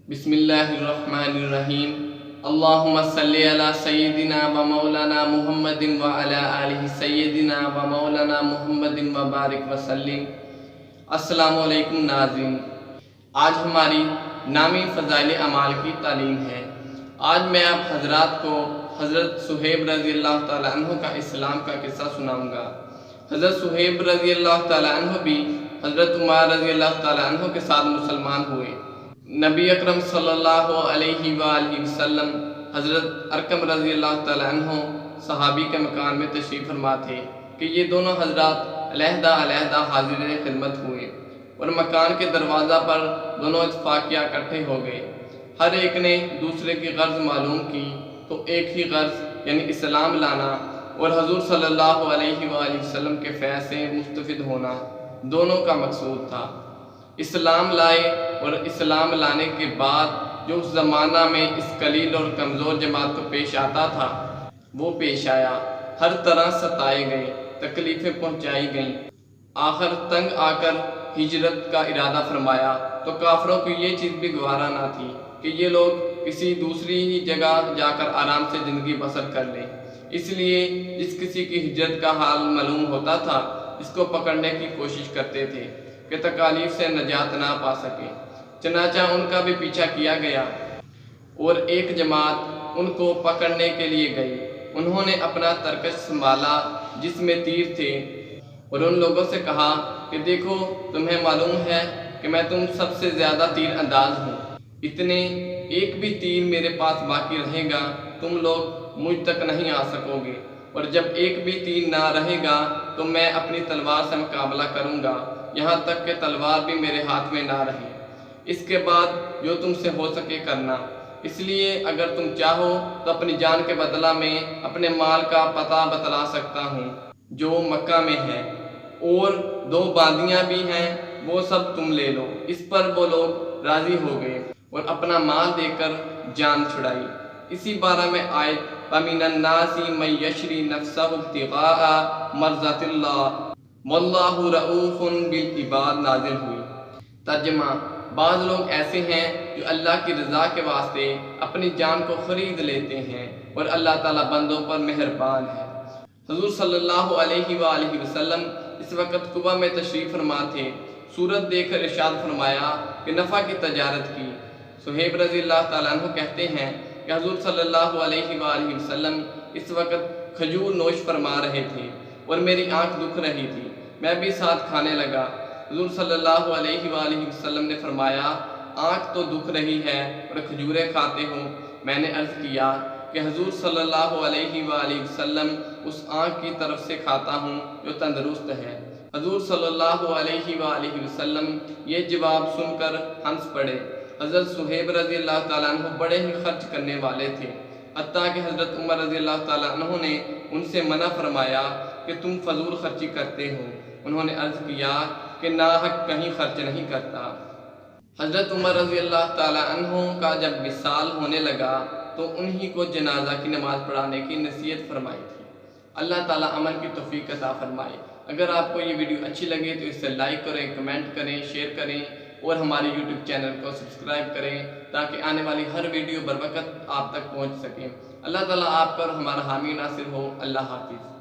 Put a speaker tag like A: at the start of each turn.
A: بسم اللہ الرحمن الرحیم اللہم صلی علی سیدنا و مولانا محمد و علی آلہ سیدنا و مولانا محمد و بارک وسلم۔ السلام علیکم ناظرین، آج ہماری نامی فضائل اعمال کی تعلیم ہے۔ آج میں آپ حضرات کو حضرت صہیب رضی اللہ تعالیٰ عنہ کا اسلام کا قصہ سناؤں گا۔ حضرت صہیب رضی اللہ تعالیٰ عنہ بھی حضرت عمر رضی اللہ تعالیٰ عنہ کے ساتھ مسلمان ہوئے۔ نبی اکرم صلی اللہ علیہ وآلہ وسلم حضرت ارقم رضی اللہ تعالیٰ عنہ صحابی کے مکان میں تشریف فرما تھے کہ یہ دونوں حضرات علیحدہ علیحدہ حاضر خدمت ہوئے اور مکان کے دروازہ پر دونوں اتفاقیہ اکٹھے ہو گئے۔ ہر ایک نے دوسرے کی غرض معلوم کی تو ایک ہی غرض یعنی اسلام لانا اور حضور صلی اللہ علیہ وآلہ وسلم کے فیض سے مستفید ہونا دونوں کا مقصود تھا۔ اسلام لائے اور اسلام لانے کے بعد جو اس زمانہ میں اس قلیل اور کمزور جماعت کو پیش آتا تھا وہ پیش آیا۔ ہر طرح ستائے گئے، تکلیفیں پہنچائی گئیں۔ آخر تنگ آ کر ہجرت کا ارادہ فرمایا تو کافروں کو یہ چیز بھی گوارا نہ تھی کہ یہ لوگ کسی دوسری ہی جگہ جا کر آرام سے زندگی بسر کر لیں۔ اس لیے جس کسی کی ہجرت کا حال معلوم ہوتا تھا اس کو پکڑنے کی کوشش کرتے تھے کہ تکالیف سے نجات نہ پا سکے۔ چنانچہ ان کا بھی پیچھا کیا گیا اور ایک جماعت ان کو پکڑنے کے لیے گئی۔ انہوں نے اپنا ترکش سنبھالا جس میں تیر تھے اور ان لوگوں سے کہا کہ دیکھو، تمہیں معلوم ہے کہ میں تم سب سے زیادہ تیر انداز ہوں۔ اتنے ایک بھی تیر میرے پاس باقی رہے گا تم لوگ مجھ تک نہیں آ سکو گے، اور جب ایک بھی تیر نہ رہے گا تو میں اپنی تلوار سے مقابلہ کروں گا یہاں تک کہ تلوار بھی میرے ہاتھ میں نہ رہے۔ اس کے بعد جو تم سے ہو سکے کرنا۔ اس لیے اگر تم چاہو تو اپنی جان کے بدلہ میں اپنے مال کا پتہ بتلا سکتا ہوں جو مکہ میں ہے، اور 2 باندیاں بھی ہیں، وہ سب تم لے لو۔ اس پر وہ لوگ راضی ہو گئے اور اپنا مال دے کر جان چھڑائی۔ اسی بارہ میں آیت وَمِنَ النَّاسِ مَن يَشْرِي نَفْسَهُ ابْتِغَاءَ مَرْضَاتِ اللَّهِ وَاللَّهُ رَءُوفٌ بِالْعِبَادِ نازل ہوئی۔ ترجمہ: بعض لوگ ایسے ہیں جو اللہ کی رضا کے واسطے اپنی جان کو خرید لیتے ہیں اور اللہ تعالیٰ بندوں پر مہربان ہے۔ حضور صلی اللہ علیہ وآلہ وسلم اس وقت قباء میں تشریف فرما تھے۔ صورت دیکھ کر ارشاد فرمایا کہ نفع کی تجارت کی۔ صہیب رضی اللہ تعالیٰ عنہ کہتے ہیں کہ حضور صلی اللہ علیہ وآلہ وسلم اس وقت کھجور نوش فرما رہے تھے اور میری آنکھ دکھ رہی تھی، میں بھی ساتھ کھانے لگا۔ حضور صلی اللہ علیہ وآلہ وسلم نے فرمایا آنکھ تو دکھ رہی ہے اور کھجوریں کھاتے ہو۔ میں نے عرض کیا کہ حضور صلی اللہ علیہ وآلہ وسلم اس آنکھ کی طرف سے کھاتا ہوں جو تندرست ہے۔ حضور صلی اللہ علیہ وآلہ وسلم یہ جواب سن کر ہنس پڑے۔ حضرت صہیب رضی اللہ تعالیٰ عنہ بڑے ہی خرچ کرنے والے تھے، حتیٰ کہ حضرت عمر رضی اللہ تعالیٰ عنہ نے ان سے منع فرمایا کہ تم فضول خرچی کرتے ہو۔ انہوں نے عرض کیا کہ ناحق کہیں خرچ نہیں کرتا۔ حضرت عمر رضی اللہ تعالیٰ عنہ کا جب وصال ہونے لگا تو انہی کو جنازہ کی نماز پڑھانے کی نصیحت فرمائی تھی۔ اللہ تعالیٰ عمل کی توفیق عطا فرمائے۔ اگر آپ کو یہ ویڈیو اچھی لگے تو اسے لائک کریں، کمنٹ کریں، شیئر کریں اور ہمارے یوٹیوب چینل کو سبسکرائب کریں تاکہ آنے والی ہر ویڈیو بروقت آپ تک پہنچ سکیں۔ اللہ تعالیٰ آپ پر ہمارا حامی ناصر ہو۔ اللہ حافظ۔